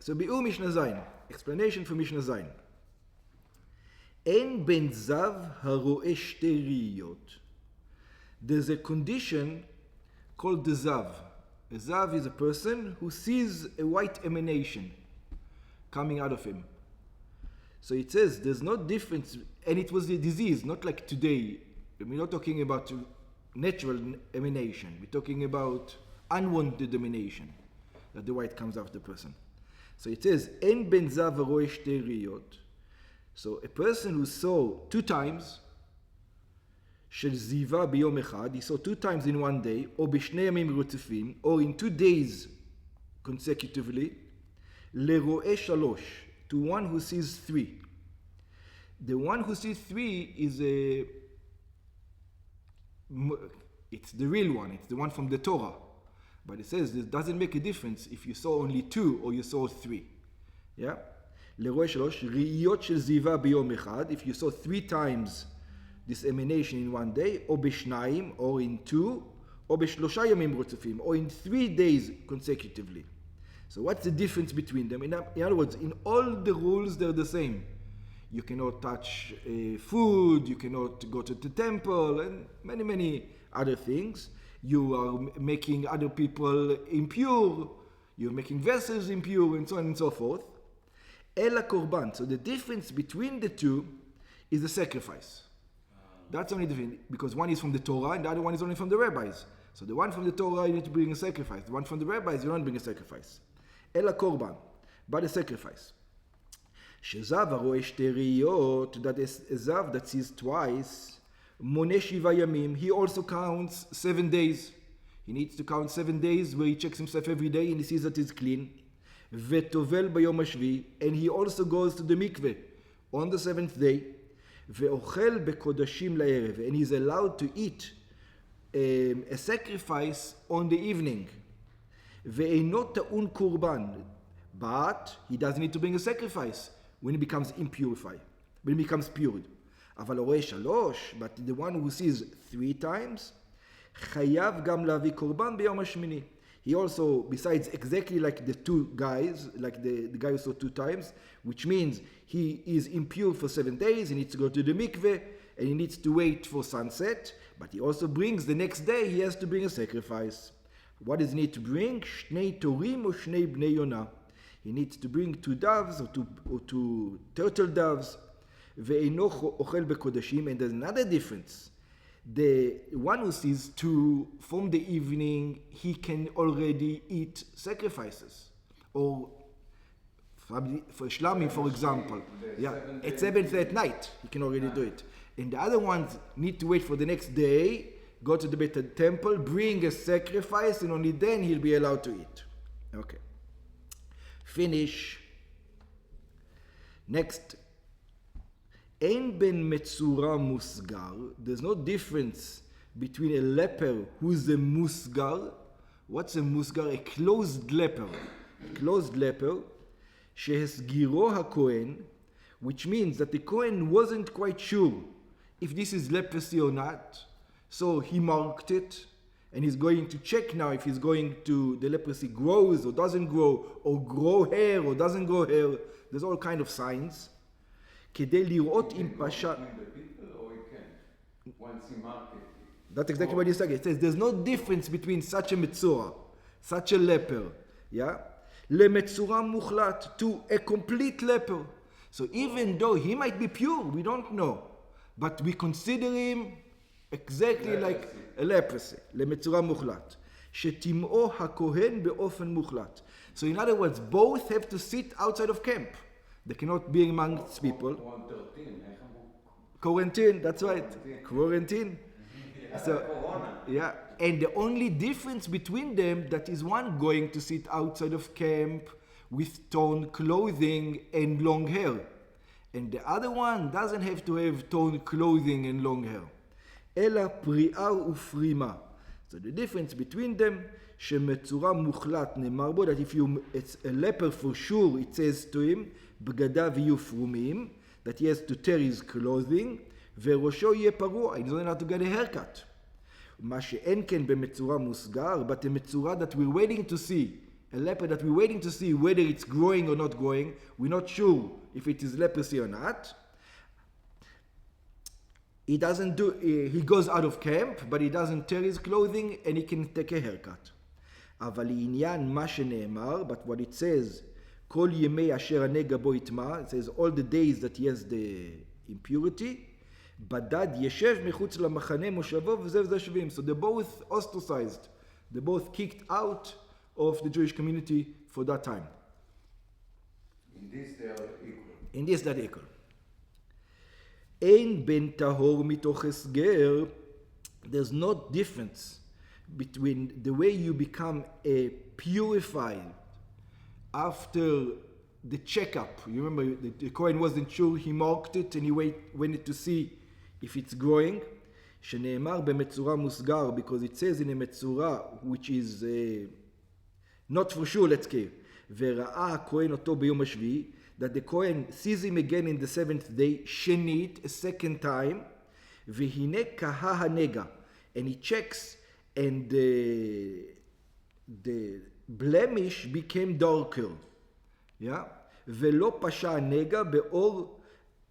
So ביאור משנה זין, explanation for משנה זין. אין בן זב הרואה שתי ראיות. There's a condition called the zav. A zav is a person who sees a white emanation coming out of him. So it says there's no difference, and it was a disease, not like today. We're not talking about natural emanation. We're talking about unwanted emanation, that the white comes out of the person. So it says, En ben zav roe shte riyot. So a person who saw 2 times, של זיווה ביום אחד, he saw 2 times in one day, או בשני ימים רצופים, or in 2 days consecutively, לרואה 3, to one who sees 3. The one who sees 3 is it's the real one, it's the one from the Torah. But it says it doesn't make a difference if you saw only 2 or you saw 3. Yeah? לרואה 3, ראיות של זיווה ביום אחד, if you saw 3 times this emanation in one day, או בשניים, or in 2, או בשלושה ימים רצופים, or in 3 days consecutively. So what's the difference between them? In other words, in all the rules, they're the same. You cannot touch food, you cannot go to the temple, and many, many other things. You are making other people impure, you're making vessels impure, and so on and so forth. אלא קורבן. So the difference between the two is the sacrifice. That's only different, because one is from the Torah and the other one is only from the rabbis. So the one from the Torah, you need to bring a sacrifice. The one from the rabbis, you don't bring a sacrifice. אלא קורבן, but a sacrifice. שזב הרואה שתי ראיות, that is a zav that sees twice, מונה 7 ימים, he also counts 7 days. He needs to count 7 days where he checks himself every day and he sees that he's clean. וטובל ביום השביעי, and he also goes to the mikveh on the 7th day. ואוכל בקודשים לערב, and he's allowed to eat a sacrifice on the evening. ואינו טעון קורבן, but he doesn't need to bring a sacrifice when he becomes impurified, when he becomes pure. אבל הרואה 3, but the one who sees 3 times, חייב גם להביא קורבן ביום השמיני. He also, besides exactly like the 2 guys, like the guy who saw 2 times, which means he is impure for 7 days, he needs to go to the mikveh, and he needs to wait for sunset, but he also brings the next day, he has to bring a sacrifice. What does he need to bring? Shnei torim or shnei bnei yonah. He needs to bring 2 doves or 2 turtle doves. Ve'eino ochel bekodashim, and there's another difference. The one who sees 2 from the evening, he can already eat sacrifices. Or for Shlamim, for example, at 7th at night, he can already do it. And the other ones need to wait for the next day, go to the Beit temple, bring a sacrifice, and only then he'll be allowed to eat. Okay. Finish. Next. Ein ben metzura musgar. There's no difference between a leper who's a musgar. What's a musgar? A closed leper. A closed leper. Shehesgiro hakohen, which means that the Kohen wasn't quite sure if this is leprosy or not. So he marked it, and he's going to check now if he's going to, the leprosy grows or doesn't grow, or grow hair or doesn't grow hair. There's all kind of signs. כדי לראות אם פשע... That's exactly what he said. It says there's no difference between such a metzora, such a leper, yeah? למצורע מוחלט, to a complete leper. So even though he might be pure, we don't know, but we consider him exactly like a leprosy. למצורע מוחלט. שתמאו הכהן באופן מוחלט. So in other words, both have to sit outside of camp. They cannot be amongst people. Quarantine, that's right. Quarantine. So, yeah. And the only difference between them, that is one going to sit outside of camp with torn clothing and long hair. And the other one doesn't have to have torn clothing and long hair. אלא פריאה ופרימה. So the difference between them, שמצורע מוחלט נאמר בו, that if it's a leper for sure, it says to him, בגדיו יהיו פרומים, that he has to tear his clothing, וראשו יהיה פרוע, he's not allowed to get a haircut. מה שאין כן במצורע מוסגר, but a מצורע that we're waiting to see, a leper that we're waiting to see whether it's growing or not growing, we're not sure if it is leprosy or not. He goes out of camp, but he doesn't tear his clothing, and he can take a haircut. אבל לעניין מה שנאמר, but what it says, כל ימי אשר הנגע בו יטמע, it says all the days that he has the impurity, בדד ישב מחוץ למחנה מושבו וזה וזה שווים. So they're both ostracized. They're both kicked out of the Jewish community for that time. In this they are equal. In this they're equal. אין בין טהור מתוך הסגר, there's no difference between the way you become a purified after the checkup. You remember the Kohen wasn't sure, he marked it and he waited to see if it's growing. שנאמר במצורע מוסגר, because it says in a מצורע which is not for sure, let's care. וראה הכהן אותו ביום השביעי, that the Kohen sees him again in the seventh day, שנית, a second time, והנה כהה הנגע, and he checks, and the blemish became darker. Yeah? ולא פשע הנגע באור,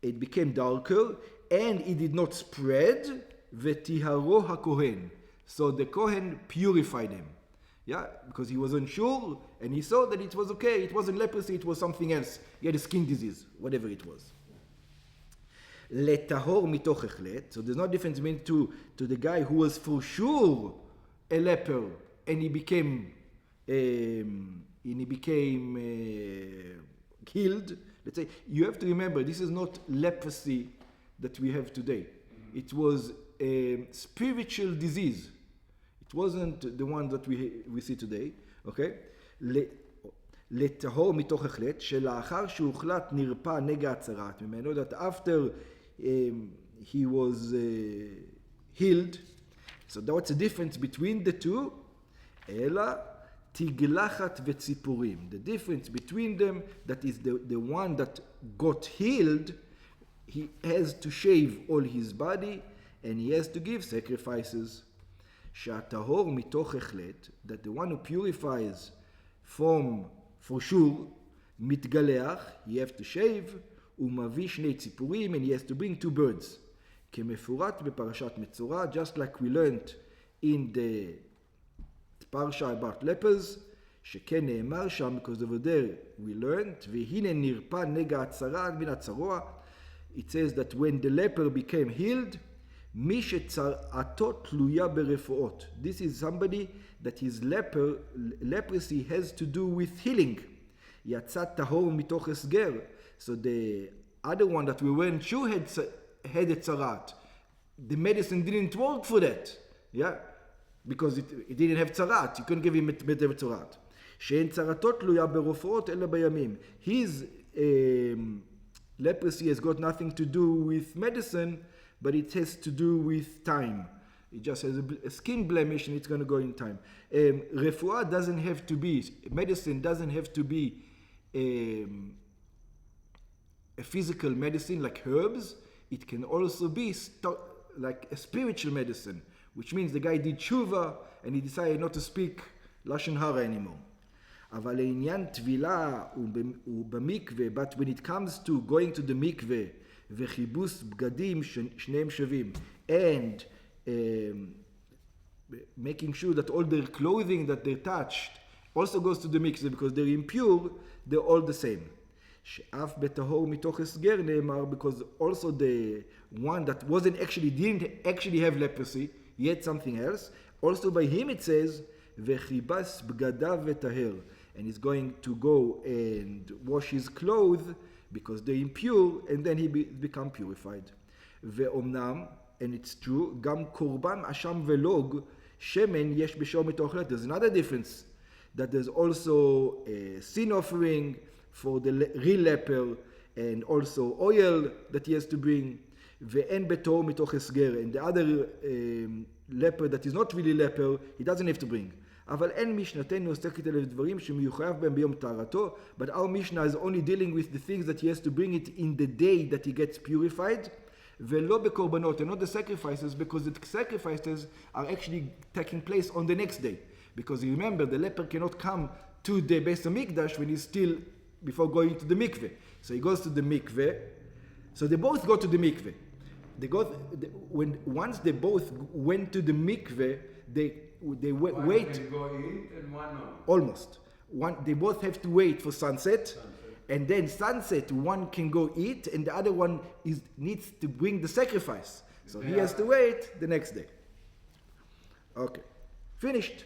it became darker, and it did not spread, וטיהרו הכהן. So the Kohen purified him. Yeah, because he wasn't sure, and he saw that it was okay. It wasn't leprosy, it was something else. He had a skin disease, whatever it was. לטהור מתוך החלט. So there's no difference between to the guy who was for sure a leper, and he became healed. Let's say, you have to remember, this is not leprosy that we have today. It was a spiritual disease. It wasn't the one that we see today, okay? לטהור מתוך החלט, שלאחר שהוחלט נרפא נגע הצרת ממנו, that after he was healed, so that's the difference between the two, אלא תגלחת וציפורים. The difference between them, that is the one that got healed, he has to shave all his body, and he has to give sacrifices. שהטהור מתוך החלט, that the one who purifies from for sure, מתגלח, he has to shave, ומביא שני ציפורים, and he has to bring 2 birds. כמפורט בפרשת מצורע, just like we learned in the parsha about lepers, שכן נאמר שם, because over there we learned, והנה נרפא נגע הצרת מן הצרוע, it says that when the leper became healed, מי שצרעתו תלויה ברפואות. This is somebody that his leprosy has to do with healing. יצא טהור מתוך הסגר. So the other one that we weren't sure had a tzaraat, the medicine didn't work for that. Yeah? Because it didn't have tzaraat. You couldn't give him better tzaraat. שאין צרעתו תלויה ברפואות אלא בימים. His leprosy has got nothing to do with medicine, but it has to do with time. It just has a skin blemish and it's going to go in time. Refuah doesn't have to be, medicine doesn't have to be a physical medicine like herbs. It can also be like a spiritual medicine, which means the guy did tshuva and he decided not to speak Lashon Hara anymore. אבל לעניין טבילה ובמקווה, but when it comes to going to the mikveh, וחיבוס בגדים שניהם שווים, and making sure that all their clothing that they touched also goes to the mikveh because they're impure, they're all the same. שאף בטהור מתוך הסגר נאמר, because also the one that didn't actually have leprosy, he had something else, also by him it says, וחיבס בגדיו וטהר, and he's going to go and wash his clothes because they're impure, and then he become purified. ואומנם, and it's true, גם קורבן אשם ולוג, שמן יש בשור מתוך החלט. There's another difference, that there's also a sin offering for the real leper, and also oil that he has to bring, ואין בטהור מתוך הסגר, and the other leper that is not really leper, he doesn't have to bring. אבל אין משנתנו עוסקת אלה דברים שמיוחייב בהם ביום טהרתו, but our Mishnah is only dealing with the things that he has to bring it in the day that he gets purified, ולא בקורבנות, and not the sacrifices, because the sacrifices are actually taking place on the next day. Because you remember, the leper cannot come to the Beis Hamikdash when he's still before going to the mikveh. So he goes to the mikveh. So they both go to the mikveh. Once they both went to the mikveh, they wait. One can go eat and one not. Almost. They both have to wait for sunset. And then sunset, one can go eat, and the other one needs to bring the sacrifice. So he has to wait the next day. Okay. Finished.